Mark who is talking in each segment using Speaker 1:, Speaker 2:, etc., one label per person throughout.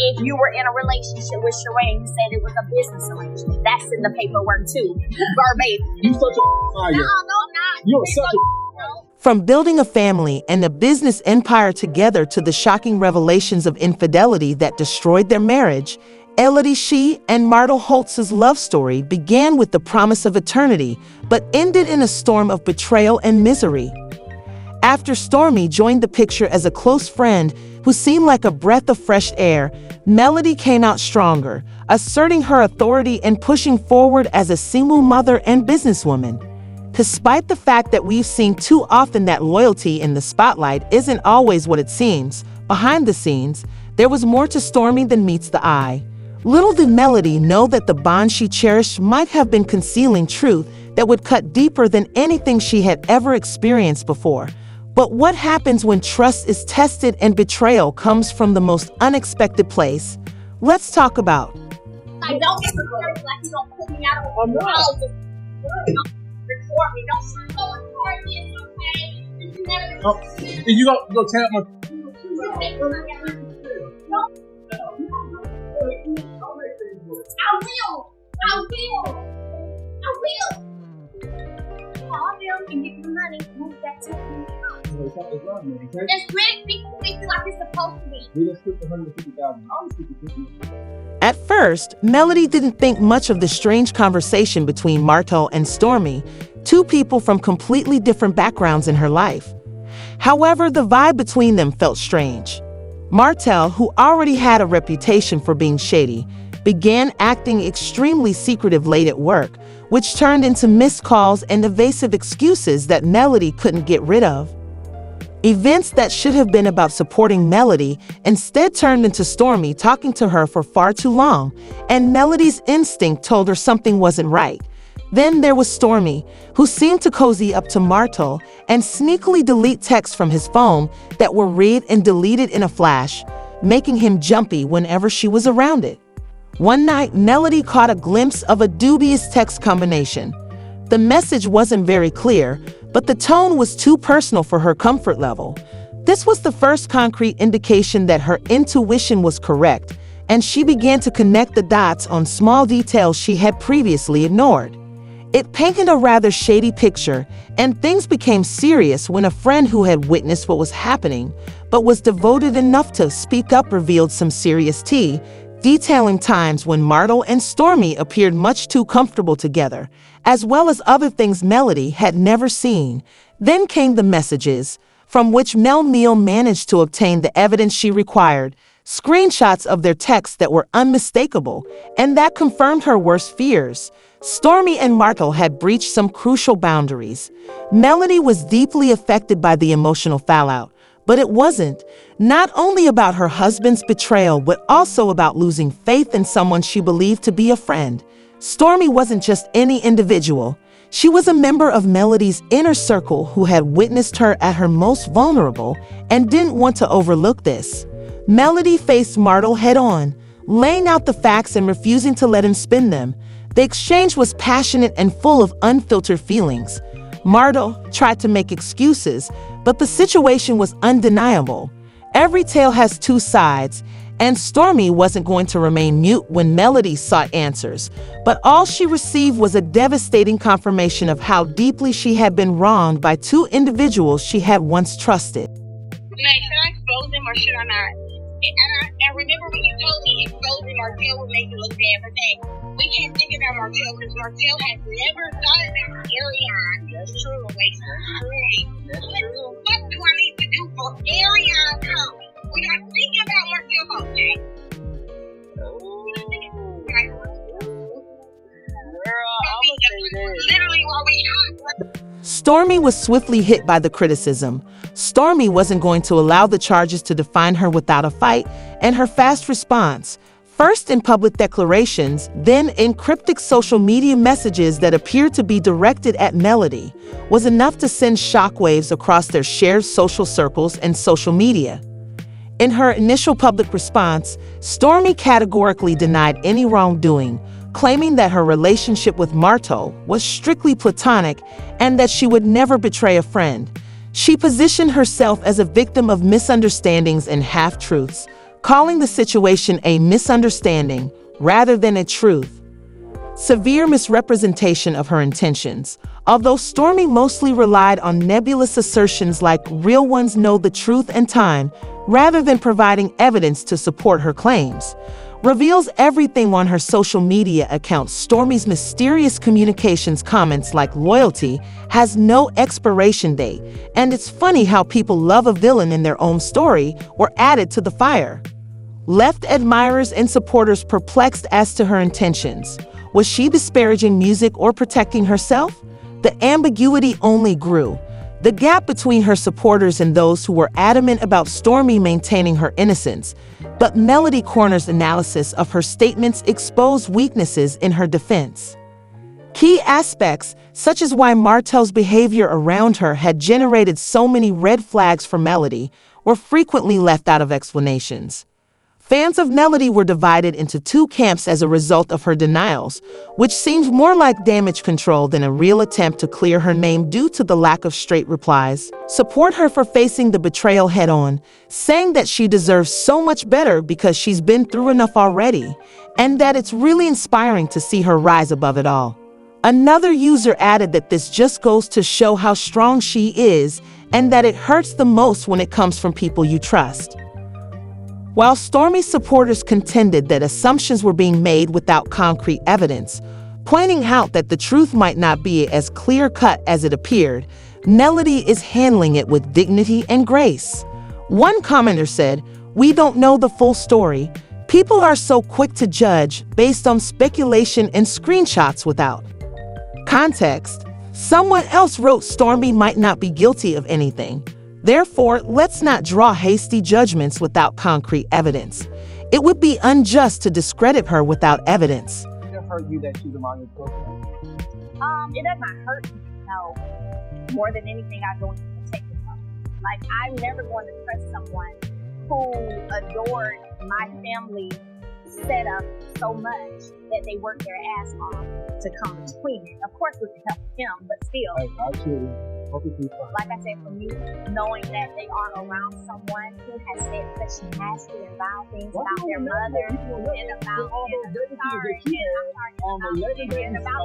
Speaker 1: if you were in a relationship with Shari and you said it was a business arrangement, that's in the paperwork too, verbatim.
Speaker 2: You such a liar.
Speaker 1: No, I'm not.
Speaker 2: You're such a
Speaker 3: From building a family and a business empire together to the shocking revelations of infidelity that destroyed their marriage, Elodie Shee and Martell Holt's love story began with the promise of eternity, but ended in a storm of betrayal and misery. After Stormi joined the picture as a close friend who seemed like a breath of fresh air, Melody came out stronger, asserting her authority and pushing forward as a single mother and businesswoman. Despite the fact that we've seen too often that loyalty in the spotlight isn't always what it seems, behind the scenes, there was more to Stormi than meets the eye. Little did Melody know that the bond she cherished might have been concealing truth that would cut deeper than anything she had ever experienced before. But what happens when trust is tested and betrayal comes from the most unexpected place? Let's talk about.
Speaker 1: Like, don't get recorded like you don't put me out of the house. Don't record me. Don't record me. It's okay.
Speaker 2: Oh, and you go tap my.
Speaker 1: I will. Call them and get the money. Move that to me. It's really like it's supposed to be.
Speaker 2: We just took $150,000.
Speaker 3: At first, Melody didn't think much of the strange conversation between Martell and Stormi, two people from completely different backgrounds in her life. However, the vibe between them felt strange. Martell, who already had a reputation for being shady, began acting extremely secretive late at work, which turned into missed calls and evasive excuses that Melody couldn't get rid of. Events that should have been about supporting Melody instead turned into Stormi talking to her for far too long, and Melody's instinct told her something wasn't right. Then there was Stormi, who seemed to cozy up to Martell and sneakily delete texts from his phone that were read and deleted in a flash, making him jumpy whenever she was around it. One night, Melody caught a glimpse of a dubious text combination. The message wasn't very clear, but the tone was too personal for her comfort level. This was the first concrete indication that her intuition was correct, and she began to connect the dots on small details she had previously ignored. It painted a rather shady picture, and things became serious when a friend who had witnessed what was happening, but was devoted enough to speak up, revealed some serious tea, detailing times when Martell and Stormi appeared much too comfortable together, as well as other things Melody had never seen. Then came the messages, from which Mel Neal managed to obtain the evidence she required, screenshots of their texts that were unmistakable, and that confirmed her worst fears. Stormi and Martell had breached some crucial boundaries. Melody was deeply affected by the emotional fallout, but it wasn't. Not only about her husband's betrayal, but also about losing faith in someone she believed to be a friend. Stormi wasn't just any individual. She was a member of Melody's inner circle who had witnessed her at her most vulnerable and didn't want to overlook this. Melody faced Martell head-on, laying out the facts and refusing to let him spin them. The exchange was passionate and full of unfiltered feelings. Martell tried to make excuses, but the situation was undeniable. Every tale has two sides, and Stormi wasn't going to remain mute when Melody sought answers. But all she received was a devastating confirmation of how deeply she had been wronged by two individuals she had once trusted.
Speaker 1: Should I expose him or should I not? And remember when you told me exposing Martell would make it look bad for that. We can't think about Martell because Martell has never thought about Ariane. That's true. What do I need to do for Ariane Tommy? We're not thinking about Martell, okay?
Speaker 4: Girl, I'm gonna say this.
Speaker 1: Literally while we
Speaker 3: Stormi was swiftly hit by the criticism. Stormi wasn't going to allow the charges to define her without a fight, and her fast response, first in public declarations, then in cryptic social media messages that appeared to be directed at Melody, was enough to send shockwaves across their shared social circles and social media. In her initial public response, Stormi categorically denied any wrongdoing, claiming that her relationship with Martell was strictly platonic and that she would never betray a friend. She positioned herself as a victim of misunderstandings and half-truths, calling the situation a misunderstanding rather than a truth. Severe misrepresentation of her intentions. Although Stormi mostly relied on nebulous assertions like real ones know the truth and time, rather than providing evidence to support her claims, reveals everything on her social media accounts. Stormi's mysterious communications comments like loyalty has no expiration date, and it's funny how people love a villain in their own story were added to the fire. Left admirers and supporters perplexed as to her intentions. Was she disparaging music or protecting herself? The ambiguity only grew. The gap between her supporters and those who were adamant about Stormi maintaining her innocence. But Melody Corner's analysis of her statements exposed weaknesses in her defense. Key aspects, such as why Martell's behavior around her had generated so many red flags for Melody, were frequently left out of explanations. Fans of Melody were divided into two camps as a result of her denials, which seemed more like damage control than a real attempt to clear her name due to the lack of straight replies. Support her for facing the betrayal head-on, saying that she deserves so much better because she's been through enough already, and that it's really inspiring to see her rise above it all. Another user added that this just goes to show how strong she is, and that it hurts the most when it comes from people you trust. While Stormi's supporters contended that assumptions were being made without concrete evidence, pointing out that the truth might not be as clear-cut as it appeared, Melody is handling it with dignity and grace. One commenter said, "We don't know the full story. People are so quick to judge based on speculation and screenshots without context." Someone else wrote Stormi might not be guilty of anything. Therefore, let's not draw hasty judgments without concrete evidence. It would be unjust to discredit her without evidence.
Speaker 2: It hurt you that she's among your children?
Speaker 5: It does not hurt me, no. More than anything, I go into protecting them. Like, I'm never going to trust someone who adored my family setup so much that they worked their ass off to come between it. Of course, with the help of him, but still.
Speaker 2: Like, our children.
Speaker 5: Like I said, for me, knowing that they are around someone who has said such nasty and vile things about their mother and about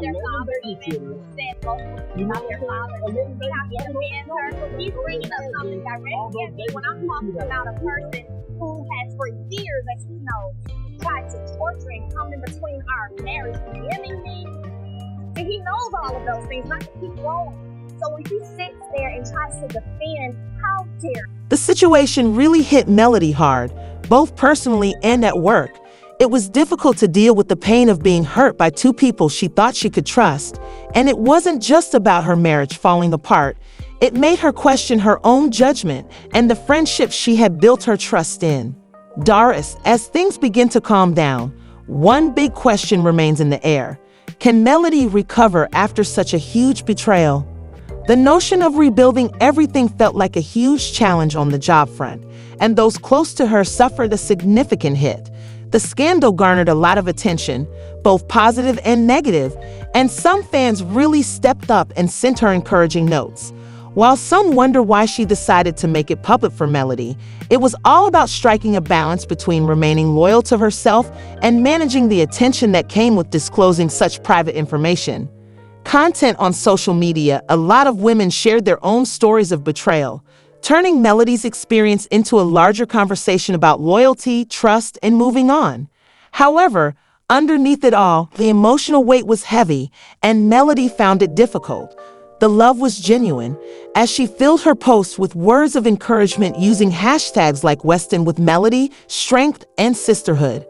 Speaker 5: their father, even said multiple about their father, see how he defends her. He's bringing up something directly at me when I'm talking about a person who has for years, as he knows, tried to torture and come in between our marriage, condemning me. And he knows all of those things, not to keep going. So when he sits there and tries to defend, how dare.
Speaker 3: The situation really hit Melody hard, both personally and at work. It was difficult to deal with the pain of being hurt by two people she thought she could trust. And it wasn't just about her marriage falling apart. It made her question her own judgment and the friendship she had built her trust in. Doris, as things begin to calm down, one big question remains in the air. Can Melody recover after such a huge betrayal? The notion of rebuilding everything felt like a huge challenge on the job front, and those close to her suffered a significant hit. The scandal garnered a lot of attention, both positive and negative, and some fans really stepped up and sent her encouraging notes. While some wonder why she decided to make it public for Melody, it was all about striking a balance between remaining loyal to herself and managing the attention that came with disclosing such private information. Content on social media, a lot of women shared their own stories of betrayal, turning Melody's experience into a larger conversation about loyalty, trust, and moving on. However, underneath it all, the emotional weight was heavy, and Melody found it difficult. The love was genuine, as she filled her posts with words of encouragement using hashtags like Weston with Melody, strength, and sisterhood.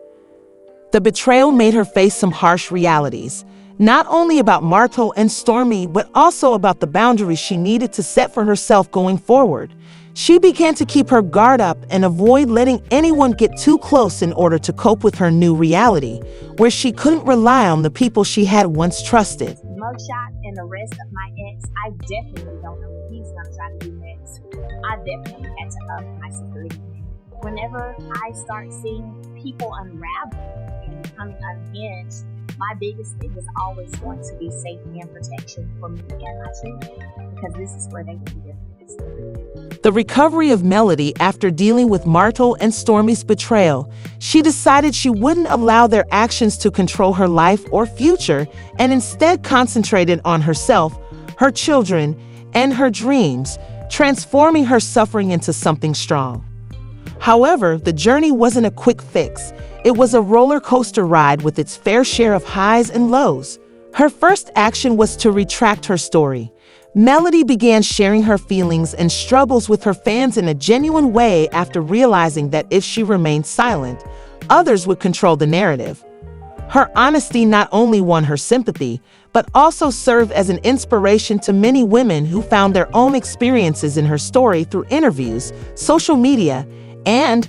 Speaker 3: The betrayal made her face some harsh realities. Not only about Martell and Stormi, but also about the boundaries she needed to set for herself going forward. She began to keep her guard up and avoid letting anyone get too close in order to cope with her new reality, where she couldn't rely on the people she had once trusted.
Speaker 5: Mugshot and the rest of my ex, I definitely don't know what he's gonna try to do next. I definitely had to up my security. Whenever I start seeing people unravel and becoming unhinged, my biggest thing is always going to be safety and protection for me and my children, because this is where they will be different. honest.
Speaker 3: The recovery of Melody after dealing with Martell and Stormi's betrayal, she decided she wouldn't allow their actions to control her life or future and instead concentrated on herself, her children, and her dreams, transforming her suffering into something strong. However, the journey wasn't a quick fix. It was a roller coaster ride with its fair share of highs and lows. Her first action was to retract her story. Melody began sharing her feelings and struggles with her fans in a genuine way after realizing that if she remained silent, others would control the narrative. Her honesty not only won her sympathy, but also served as an inspiration to many women who found their own experiences in her story through interviews, social media, and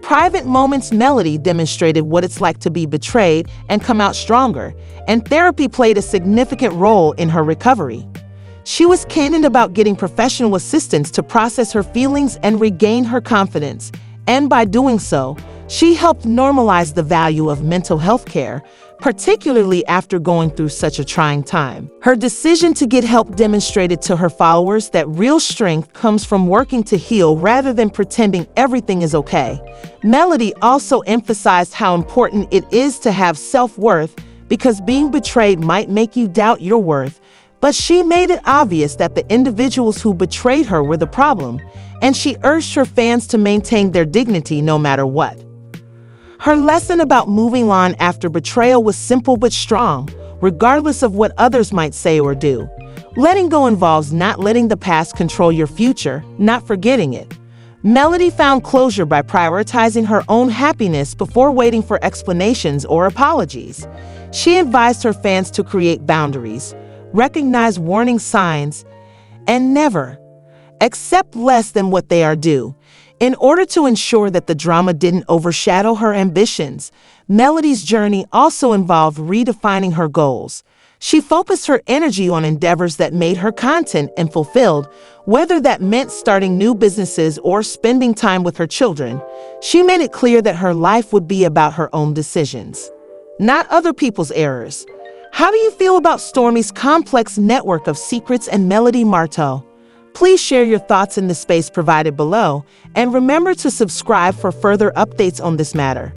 Speaker 3: private moments. Melody demonstrated what it's like to be betrayed and come out stronger, and therapy played a significant role in her recovery. She was candid about getting professional assistance to process her feelings and regain her confidence, and by doing so, she helped normalize the value of mental health care, particularly after going through such a trying time. Her decision to get help demonstrated to her followers that real strength comes from working to heal rather than pretending everything is okay. Melody also emphasized how important it is to have self-worth, because being betrayed might make you doubt your worth, but she made it obvious that the individuals who betrayed her were the problem, and she urged her fans to maintain their dignity no matter what. Her lesson about moving on after betrayal was simple but strong, regardless of what others might say or do. Letting go involves not letting the past control your future, not forgetting it. Melody found closure by prioritizing her own happiness before waiting for explanations or apologies. She advised her fans to create boundaries, recognize warning signs, and never accept less than what they are due. In order to ensure that the drama didn't overshadow her ambitions, Melody's journey also involved redefining her goals. She focused her energy on endeavors that made her content and fulfilled, whether that meant starting new businesses or spending time with her children. She made it clear that her life would be about her own decisions, not other people's errors. How do you feel about Stormi's complex network of secrets and Melody Martell? Please share your thoughts in the space provided below, and remember to subscribe for further updates on this matter.